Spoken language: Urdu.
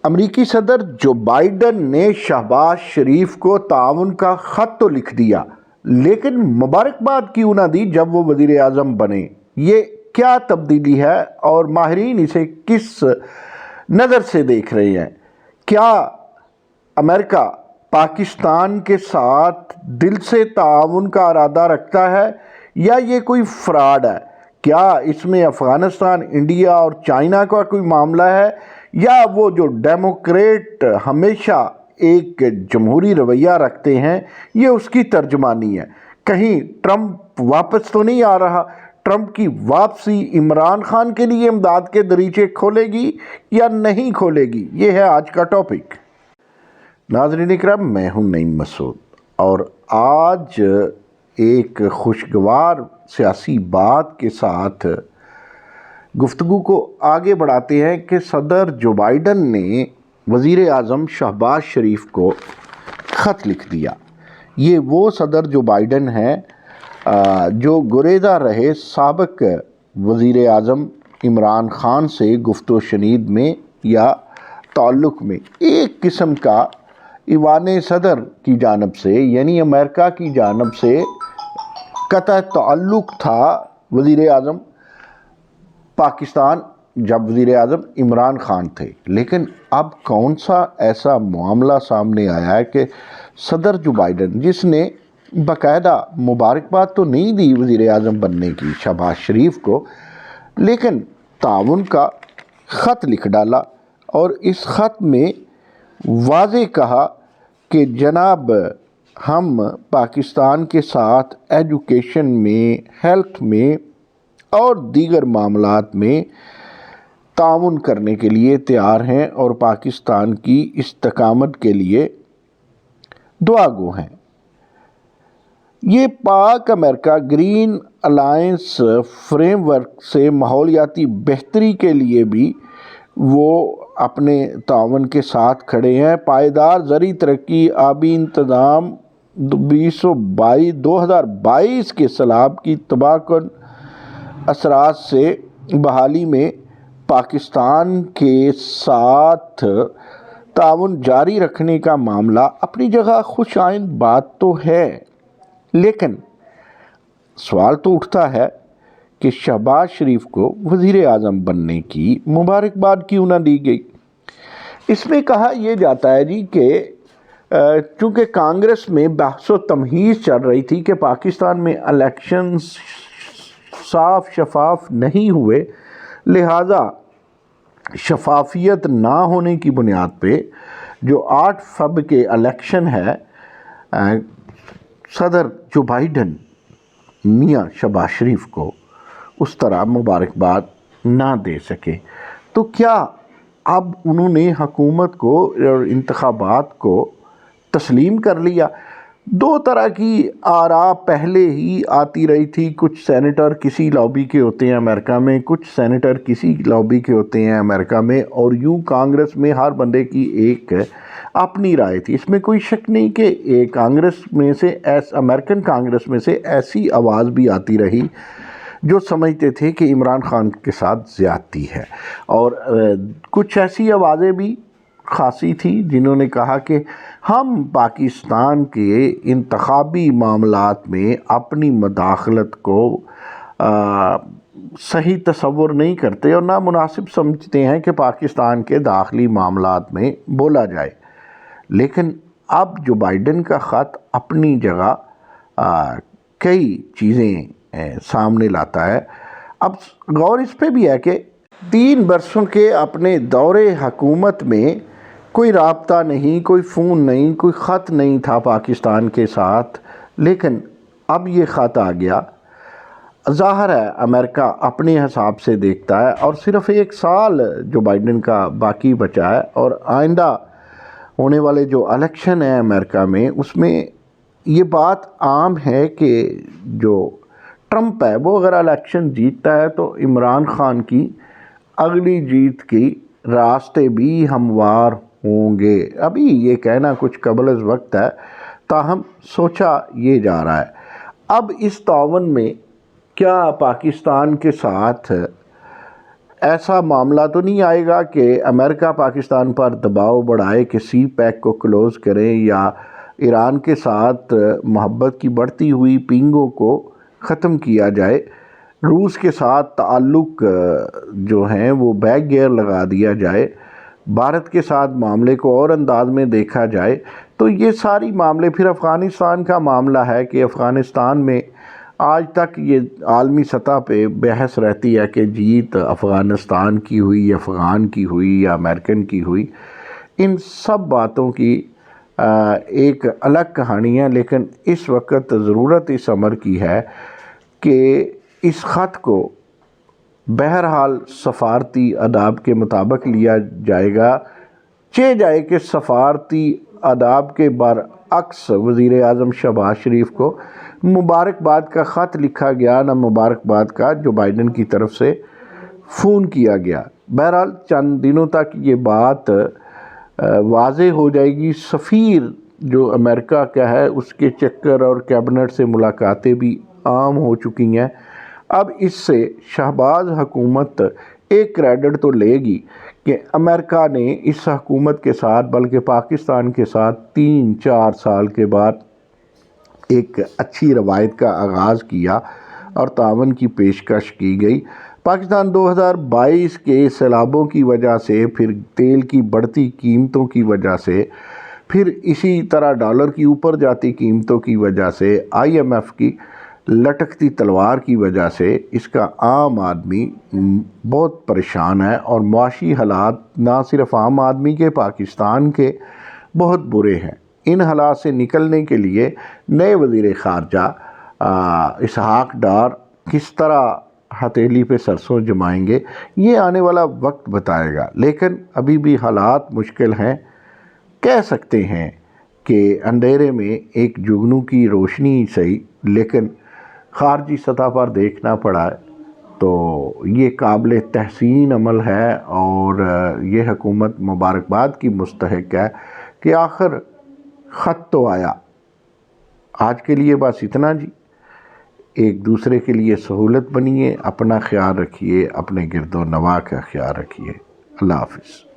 امریکی صدر جو بائیڈن نے شہباز شریف کو تعاون کا خط تو لکھ دیا، لیکن مبارکباد کیوں نہ دی جب وہ وزیر اعظم بنے؟ یہ کیا تبدیلی ہے اور ماہرین اسے کس نظر سے دیکھ رہے ہیں؟ کیا امریکہ پاکستان کے ساتھ دل سے تعاون کا ارادہ رکھتا ہے یا یہ کوئی فراڈ ہے؟ کیا اس میں افغانستان، انڈیا اور چائنا کا کوئی معاملہ ہے یا وہ جو ڈیموکریٹ ہمیشہ ایک جمہوری رویہ رکھتے ہیں یہ اس کی ترجمانی ہے؟ کہیں ٹرمپ واپس تو نہیں آ رہا؟ ٹرمپ کی واپسی عمران خان کے لیے امداد کے دریچے کھولے گی یا نہیں کھولے گی؟ یہ ہے آج کا ٹاپک۔ ناظرین اکرام، میں ہوں نعیم مسعود اور آج ایک خوشگوار سیاسی بات کے ساتھ گفتگو کو آگے بڑھاتے ہیں کہ صدر جو بائیڈن نے وزیر اعظم شہباز شریف کو خط لکھ دیا۔ یہ وہ صدر جو بائیڈن ہے جو گریزاں رہے سابق وزیر اعظم عمران خان سے گفت و شنید میں یا تعلق میں ایک قسم کا ایوان صدر کی جانب سے یعنی امریکہ کی جانب سے قطع تعلق تھا وزیر اعظم پاکستان جب وزیر اعظم عمران خان تھے۔ لیکن اب کون سا ایسا معاملہ سامنے آیا ہے کہ صدر جو بائیڈن، جس نے باقاعدہ مبارکباد تو نہیں دی وزیر اعظم بننے کی شہباز شریف کو، لیکن تعاون کا خط لکھ ڈالا اور اس خط میں واضح کہا کہ جناب ہم پاکستان کے ساتھ ایجوکیشن میں، ہیلتھ میں اور دیگر معاملات میں تعاون کرنے کے لیے تیار ہیں اور پاکستان کی استقامت کے لیے دعا گو ہیں۔ یہ پاک امریکہ گرین الائنس فریم ورک سے ماحولیاتی بہتری کے لیے بھی وہ اپنے تعاون کے ساتھ کھڑے ہیں۔ پائیدار زرعی ترقی، آبی انتظام 2022 کے سیلاب کی تباہ کن اثرات سے بحالی میں پاکستان کے ساتھ تعاون جاری رکھنے کا معاملہ اپنی جگہ خوش آئند بات تو ہے، لیکن سوال تو اٹھتا ہے کہ شہباز شریف کو وزیر اعظم بننے کی مبارکباد کیوں نہ دی گئی؟ اس میں کہا یہ جاتا ہے جی کہ چونکہ کانگریس میں بحث و تمہیز چل رہی تھی کہ پاکستان میں الیکشنز صاف شفاف نہیں ہوئے، لہٰذا شفافیت نہ ہونے کی بنیاد پہ جو 8 فیب کے الیکشن ہے، صدر جو بائیڈن میاں شہباز شریف کو اس طرح مبارکباد نہ دے سکے۔ تو کیا اب انہوں نے حکومت کو اور انتخابات کو تسلیم کر لیا؟ دو طرح کی آراء پہلے ہی آتی رہی تھی۔ کچھ سینیٹر کسی لابی کے ہوتے ہیں امریکہ میں، کچھ سینیٹر کسی لابی کے ہوتے ہیں امریکہ میں، اور یوں کانگریس میں ہر بندے کی ایک اپنی رائے تھی۔ اس میں کوئی شک نہیں کہ کانگریس میں سے امریکن کانگریس میں سے ایسی آواز بھی آتی رہی جو سمجھتے تھے کہ عمران خان کے ساتھ زیادتی ہے، اور کچھ ایسی آوازیں بھی خاصی تھی جنہوں نے کہا کہ ہم پاکستان کے انتخابی معاملات میں اپنی مداخلت کو صحیح تصور نہیں کرتے اور نہ مناسب سمجھتے ہیں کہ پاکستان کے داخلی معاملات میں بولا جائے۔ لیکن اب جو بائیڈن کا خط اپنی جگہ کئی چیزیں سامنے لاتا ہے۔ اب غور اس پہ بھی ہے کہ 3 برسوں کے اپنے دور حکومت میں کوئی رابطہ نہیں، کوئی فون نہیں، کوئی خط نہیں تھا پاکستان کے ساتھ، لیکن اب یہ خط آ گیا۔ ظاہر ہے امریکہ اپنے حساب سے دیکھتا ہے، اور صرف 1 سال جو بائیڈن کا باقی بچا ہے اور آئندہ ہونے والے جو الیکشن ہیں امریکہ میں، اس میں یہ بات عام ہے کہ جو ٹرمپ ہے وہ اگر الیکشن جیتتا ہے تو عمران خان کی اگلی جیت کی راستے بھی ہموار ہوں گے۔ ابھی یہ کہنا کچھ قبل از وقت ہے، تاہم سوچا یہ جا رہا ہے۔ اب اس تعاون میں کیا پاکستان کے ساتھ ایسا معاملہ تو نہیں آئے گا کہ امریکہ پاکستان پر دباؤ بڑھائے کہ سی پیک کو کلوز کریں یا ایران کے ساتھ محبت کی بڑھتی ہوئی پینگوں کو ختم کیا جائے، روس کے ساتھ تعلق جو ہیں وہ بیک گیئر لگا دیا جائے، بھارت کے ساتھ معاملے کو اور انداز میں دیکھا جائے، تو یہ ساری معاملے پھر افغانستان کا معاملہ ہے کہ افغانستان میں آج تک یہ عالمی سطح پہ بحث رہتی ہے کہ جیت افغانستان کی ہوئی یا افغان کی ہوئی یا امریکن کی ہوئی۔ ان سب باتوں کی ایک الگ کہانی ہے، لیکن اس وقت ضرورت اس امر کی ہے کہ اس خط کو بہرحال سفارتی آداب کے مطابق لیا جائے گا، جائے کہ سفارتی آداب کے برعکس وزیر اعظم شہباز شریف کو مبارکباد کا خط لکھا گیا، نہ مبارکباد کا جو بائیڈن کی طرف سے فون کیا گیا۔ بہرحال چند دنوں تک یہ بات واضح ہو جائے گی۔ سفیر جو امریکہ کا ہے اس کے چکر اور کیبنٹ سے ملاقاتیں بھی عام ہو چکی ہیں۔ اب اس سے شہباز حکومت ایک کریڈٹ تو لے گی کہ امریکہ نے اس حکومت کے ساتھ بلکہ پاکستان کے ساتھ 3-4 سال کے بعد ایک اچھی روایت کا آغاز کیا اور تعاون کی پیشکش کی گئی۔ پاکستان 2022 کے سیلابوں کی وجہ سے، پھر تیل کی بڑھتی قیمتوں کی وجہ سے، پھر اسی طرح ڈالر کی اوپر جاتی قیمتوں کی وجہ سے، IMF کی لٹکتی تلوار کی وجہ سے اس کا عام آدمی بہت پریشان ہے، اور معاشی حالات نہ صرف عام آدمی کے، پاکستان کے بہت برے ہیں۔ ان حالات سے نکلنے کے لیے نئے وزیر خارجہ اسحاق ڈار کس طرح ہتھیلی پہ سرسوں جمائیں گے، یہ آنے والا وقت بتائے گا، لیکن ابھی بھی حالات مشکل ہیں۔ کہہ سکتے ہیں کہ اندھیرے میں ایک جگنو کی روشنی صحیح، لیکن خارجی سطح پر دیکھنا پڑا ہے تو یہ قابل تحسین عمل ہے، اور یہ حکومت مبارکباد کی مستحق ہے کہ آخر خط تو آیا۔ آج کے لیے بس اتنا جی۔ ایک دوسرے کے لیے سہولت بنیے، اپنا خیال رکھیے، اپنے گرد و نواح کا خیال رکھیے۔ اللہ حافظ۔